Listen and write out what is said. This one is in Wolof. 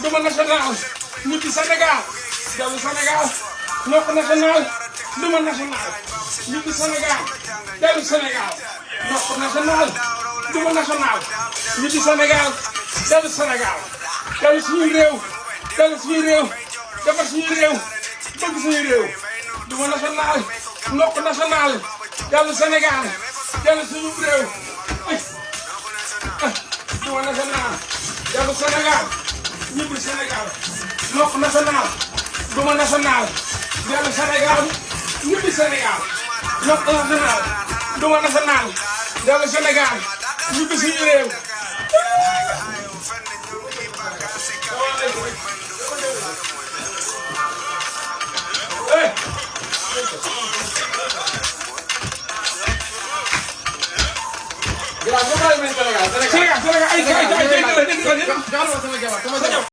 duma national ñibbi Sénégal dellu Sénégal nokk national duma national ñibbi Sénégal dellu Sénégal nokk national duma national ñibbi Sénégal dellu Sénégal dellu suñu réew defar suñu réew bëgg suñu réew duma national nokk national dellu Sénégal dellu suñu réew duma national dellu Sénégal ñibbi Sénégal nokk national duma national dellu Sénégal ñibbi Sénégal nokk national duma national dellu Sénégal ñibbi suñu réew. Sénégal